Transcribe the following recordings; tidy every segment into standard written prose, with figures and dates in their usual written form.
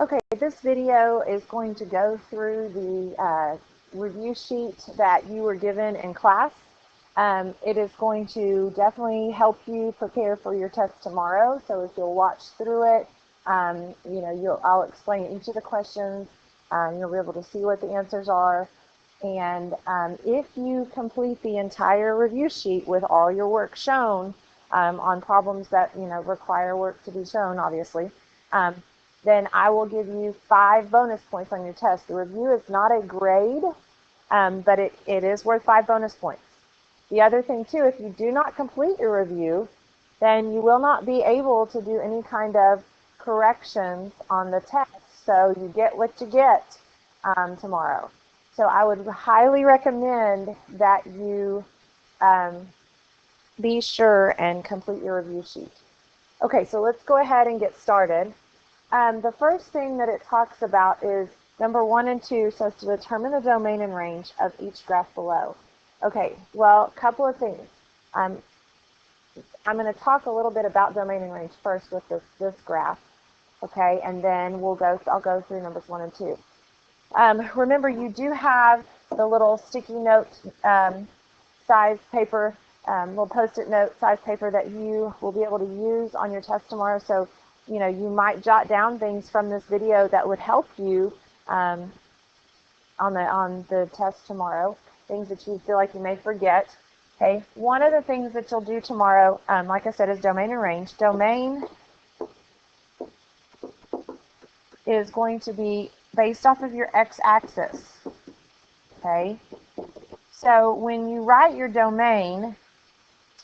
Okay, this video is going to go through the review sheet that you were given in class. It is going to definitely help you prepare for your test tomorrow. So if you'll watch through it, I'll explain each of the questions. You'll be able to see what the answers are. And if you complete the entire review sheet with all your work shown on problems that require work to be shown, obviously, then I will give you 5 bonus points on your test. The review is not a grade, but it is worth 5 bonus points. The other thing too, if you do not complete your review, then you will not be able to do any kind of corrections on the test. So you get what you get tomorrow. So I would highly recommend that you be sure and complete your review sheet. Okay, so let's go ahead and get started. The first thing that it talks about is number 1 and 2, so to determine the domain and range of each graph below. Okay, well, a couple of things. I'm going to talk a little bit about domain and range first with this graph, okay, and then I'll go through numbers 1 and 2. Remember, you do have the little sticky note size paper, little post-it note size paper that you will be able to use on your test tomorrow. So, you might jot down things from this video that would help you on the test tomorrow, things that you feel like you may forget. Okay, one of the things that you'll do tomorrow, like I said, is domain and range. Domain is going to be based off of your x-axis. Okay, so when you write your domain,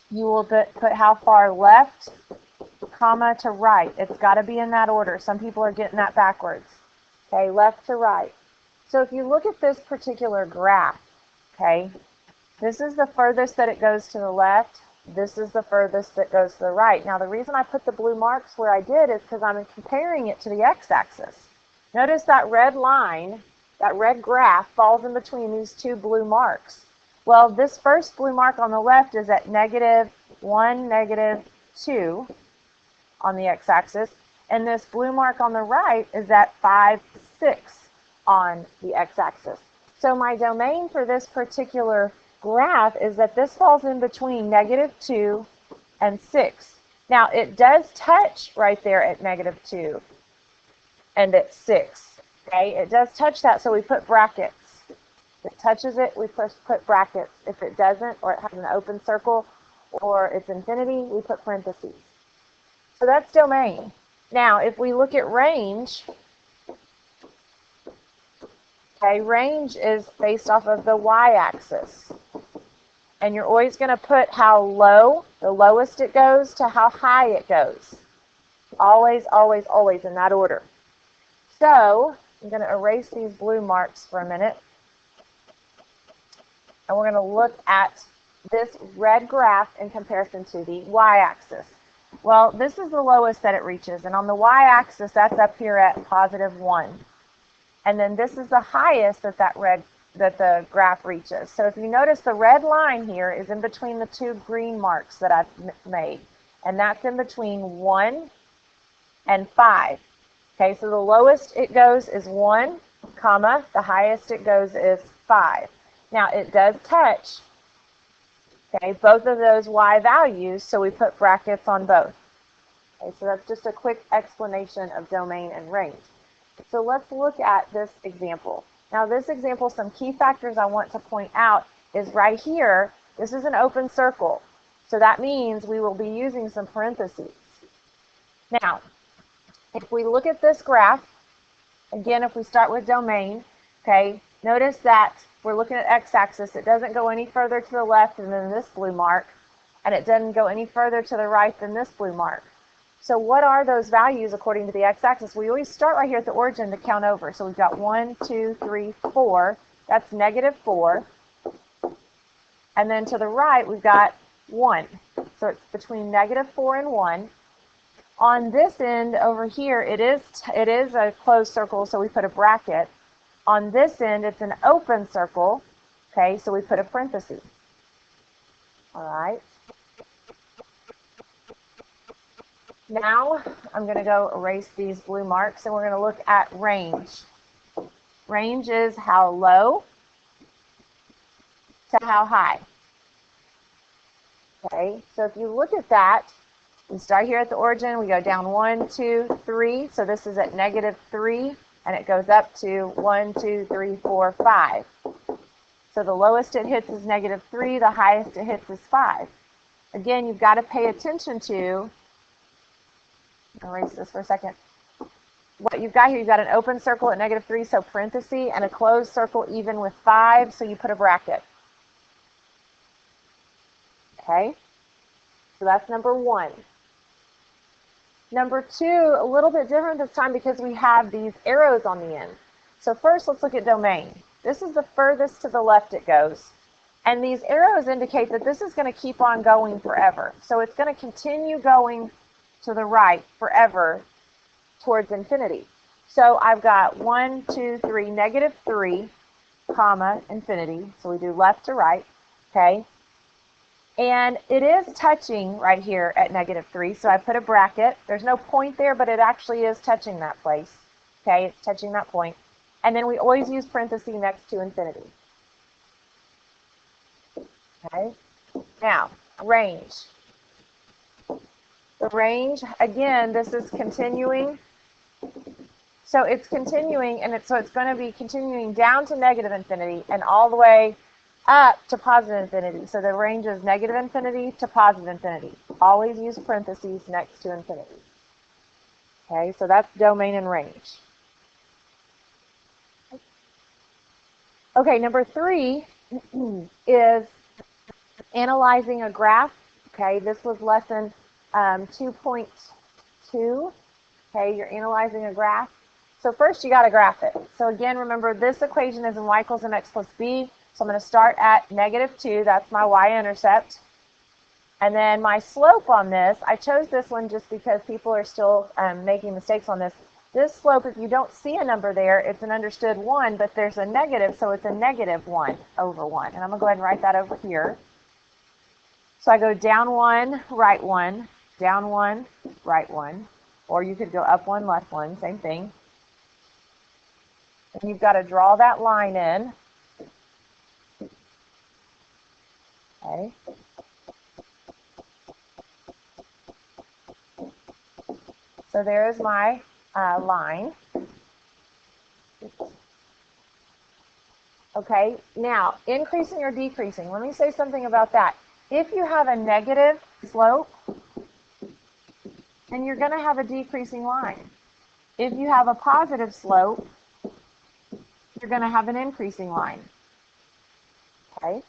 you will put how far left, comma, to right. It's got to be in that order. Some people are getting that backwards. Okay, left to right. So if you look at this particular graph, okay, this is the furthest that it goes to the left. This is the furthest that goes to the right. Now, the reason I put the blue marks where I did is because I'm comparing it to the x-axis. Notice that red line, that red graph falls in between these 2 blue marks. Well, this first blue mark on the left is at -1, -2 on the x-axis, and this blue mark on the right is at 5, 6 on the x-axis. So my domain for this particular graph is that this falls in between -2 and 6. Now, it does touch right there at -2 and at 6. Okay, it does touch that, so we put brackets. If it touches it, we put brackets. If it doesn't, or it has an open circle, or it's infinity, we put parentheses. So that's domain. Now, if we look at range, okay, range is based off of the y-axis. And you're always going to put how low, the lowest it goes, to how high it goes. Always, always, always in that order. So I'm going to erase these blue marks for a minute. And we're going to look at this red graph in comparison to the y-axis. Well, this is the lowest that it reaches. And on the y-axis, that's up here at +1. And then this is the highest that the graph reaches. So if you notice, the red line here is in between the 2 green marks that I've made. And that's in between 1 and 5. Okay, so the lowest it goes is 1, comma, the highest it goes is 5. Now, it does touch, okay, both of those y values, so we put brackets on both. Okay, so that's just a quick explanation of domain and range. So let's look at this example. Now, this example, some key factors I want to point out is right here, this is an open circle. So that means we will be using some parentheses. Now, if we look at this graph, again, if we start with domain, okay, notice that we're looking at x-axis. It doesn't go any further to the left than this blue mark, and it doesn't go any further to the right than this blue mark. So what are those values according to the x-axis? We always start right here at the origin to count over. So we've got 1, 2, 3, 4. That's -4. And then to the right, we've got 1. So it's between -4 and 1. On this end over here, it is a closed circle, so we put a bracket. On this end, it's an open circle, okay, so we put a parenthesis. All right. Now I'm going to go erase these blue marks and we're going to look at range. Range is how low to how high. Okay, so if you look at that, we start here at the origin, we go down 1, 2, 3. So this is at -3, and it goes up to 1, 2, 3, 4, 5. So the lowest it hits is -3, the highest it hits is 5. Again, you've got to pay attention to, erase this for a second. What you've got here, you've got an open circle at -3, so parenthesis, and a closed circle even with 5, so you put a bracket. Okay, so that's number 1. Number 2, a little bit different this time because we have these arrows on the end. So first, let's look at domain. This is the furthest to the left it goes. And these arrows indicate that this is going to keep on going forever. So it's going to continue going to the right forever towards infinity. So I've got 1, 2, 3, -3, comma, infinity. So we do left to right, okay? And it is touching right here at -3, so I put a bracket. There's no point there, but it actually is touching that place. Okay, it's touching that point. And then we always use parentheses next to infinity. Okay, now, range. The range, again, this is continuing. So it's continuing, and so it's going to be continuing down to -infinity and all the way up to positive infinity. So the range is -infinity to positive infinity. Always use parentheses next to infinity. Okay, so that's domain and range. Okay, number 3 is analyzing a graph. Okay, this was lesson 2.2. Okay, you're analyzing a graph. So first you got to graph it. So again, remember this equation is in y equals mx plus b. So I'm going to start at -2. That's my y-intercept. And then my slope on this, I chose this one just because people are still making mistakes on this. This slope, if you don't see a number there, it's an understood 1, but there's a negative, so it's a -1 over 1. And I'm going to go ahead and write that over here. So I go down 1, right 1, down 1, right 1. Or you could go up 1, left 1, same thing. And you've got to draw that line in. Okay. So there is my line. Okay, now increasing or decreasing. Let me say something about that. If you have a negative slope, then you're going to have a decreasing line. If you have a positive slope, you're going to have an increasing line. Okay,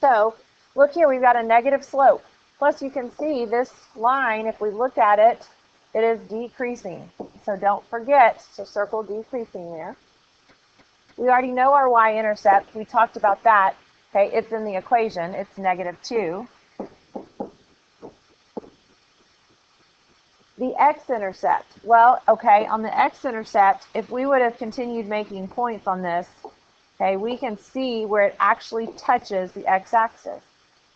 so look here, we've got a negative slope. Plus you can see this line, if we look at it, it is decreasing. So don't forget to circle decreasing there. We already know our y-intercept. We talked about that. Okay, it's in the equation. It's -2. The x-intercept. Well, okay, on the x-intercept, if we would have continued making points on this, okay, we can see where it actually touches the x-axis.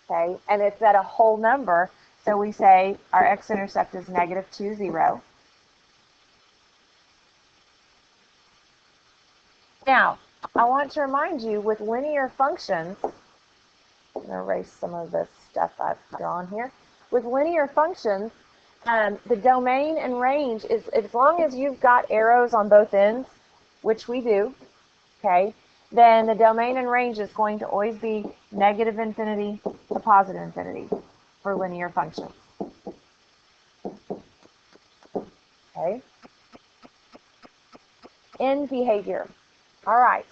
Okay, and it's at a whole number. So we say our x-intercept is -2, 0. Now, I want to remind you with linear functions, I'm going to erase some of this stuff I've drawn here. With linear functions, the domain and range is, as long as you've got arrows on both ends, which we do, okay, then the domain and range is going to always be -infinity to positive infinity for linear functions. Okay. End behavior. All right.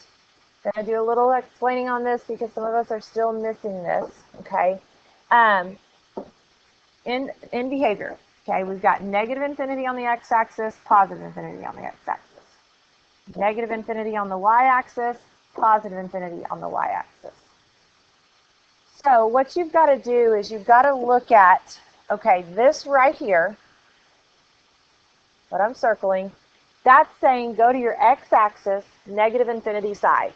I'm going to do a little explaining on this because some of us are still missing this. Okay. In behavior. Okay, we've got -infinity on the x-axis, positive infinity on the x-axis. -infinity on the y-axis, positive infinity on the y-axis. So what you've got to do is you've got to look at, okay, this right here, what I'm circling, that's saying go to your x-axis, -infinity side.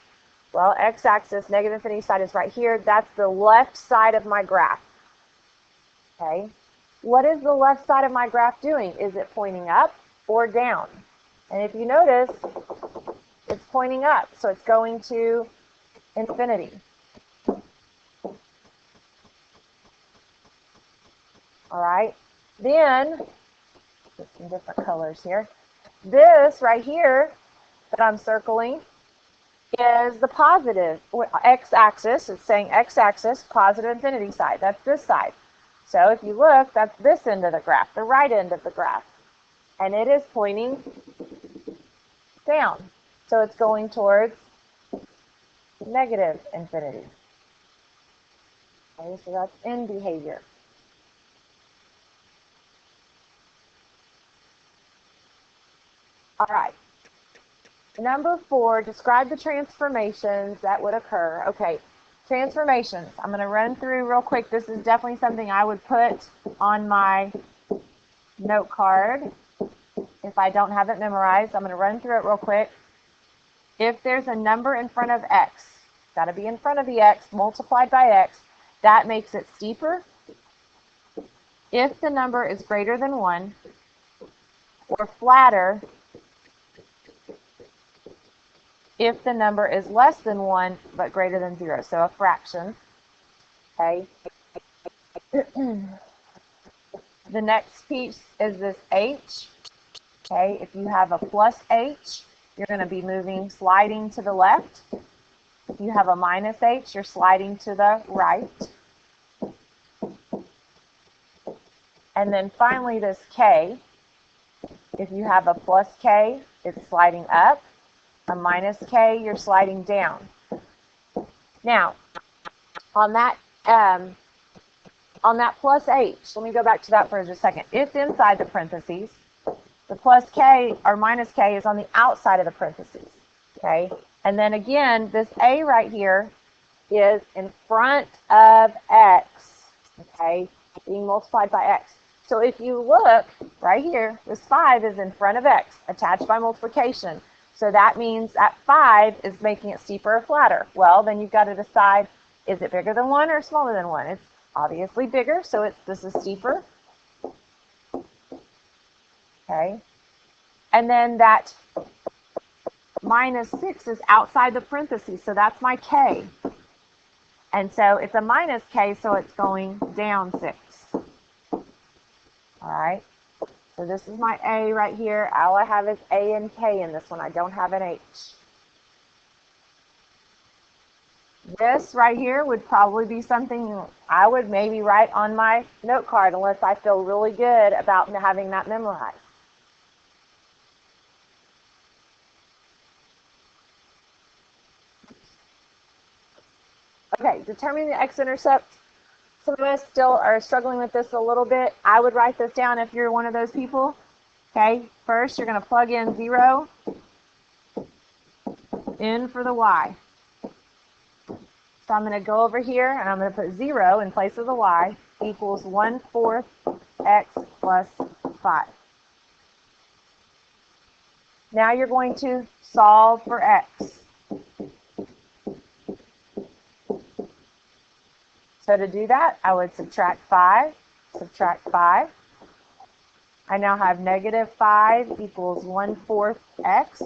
Well, x-axis, -infinity side is right here. That's the left side of my graph. Okay. what is the left side of my graph doing? Is it pointing up or down? And if you notice, it's pointing up, so it's going to infinity. All right, then, put some different colors here. This right here that I'm circling is the positive x-axis. It's saying x-axis, positive infinity side. That's this side. So if you look, that's this end of the graph, the right end of the graph. And it is pointing down. So it's going towards negative infinity. Okay, so that's end behavior. All right. Number 4, describe the transformations that would occur. Okay, transformations. I'm going to run through real quick. This is definitely something I would put on my note card if I don't have it memorized. I'm going to run through it real quick. If there's a number in front of x, got to be in front of the x multiplied by x, that makes it steeper. If the number is greater than 1 or flatter, if the number is less than 1 but greater than 0, so a fraction. Okay. The next piece is this h. Okay, if you have a plus h, you're going to be sliding to the left. If you have a minus h, you're sliding to the right. And then finally this k. If you have a plus k, it's sliding up. A minus k, you're sliding down. Now, on that plus h, let me go back to that for just a second. It's inside the parentheses. The plus k or minus k is on the outside of the parentheses. Okay, and then again, this a right here is in front of x. Okay, being multiplied by x. So if you look right here, this 5 is in front of x, attached by multiplication. So that means that 5 is making it steeper or flatter. Well, then you've got to decide, is it bigger than 1 or smaller than 1? It's obviously bigger, so this is steeper. Okay. And then that minus 6 is outside the parentheses, so that's my k. And so it's a minus k, so it's going down 6. All right. So this is my A right here. All I have is A and K in this one. I don't have an H. This right here would probably be something I would maybe write on my note card unless I feel really good about having that memorized. Okay, determining the x-intercept. Some of us still are struggling with this a little bit. I would write this down if you're one of those people. Okay, first you're going to plug in 0 in for the y. So I'm going to go over here and I'm going to put 0 in place of the y equals 1/4 x plus 5. Now you're going to solve for x. So to do that, I would subtract 5. I now have negative 5 equals 1/4 x.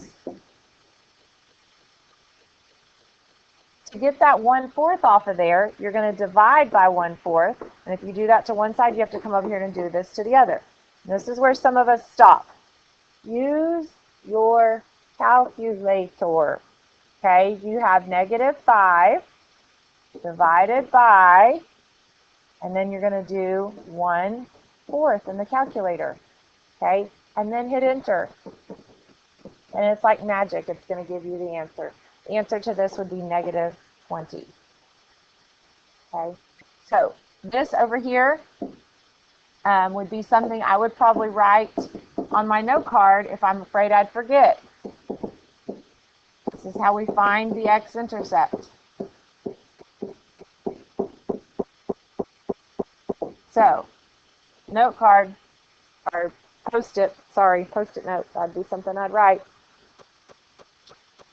To get that 1/4 off of there, you're going to divide by 1/4. And if you do that to one side, you have to come over here and do this to the other. And this is where some of us stop. Use your calculator. Okay, you have negative 5 divided by, and then you're going to do 1/4 in the calculator. Okay, and then hit enter. And it's like magic. It's going to give you the answer. The answer to this would be negative 20. Okay, so this over here would be something I would probably write on my note card if I'm afraid I'd forget. This is how we find the x-intercept. So, note card, or post-it notes, that'd be something I'd write.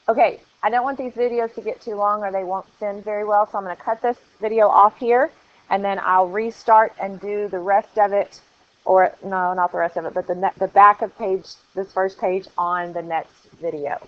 Okay, I don't want these videos to get too long or they won't send very well, so I'm going to cut this video off here, and then I'll restart and do the rest of it or no, not the rest of it, but the back of this first page on the next video.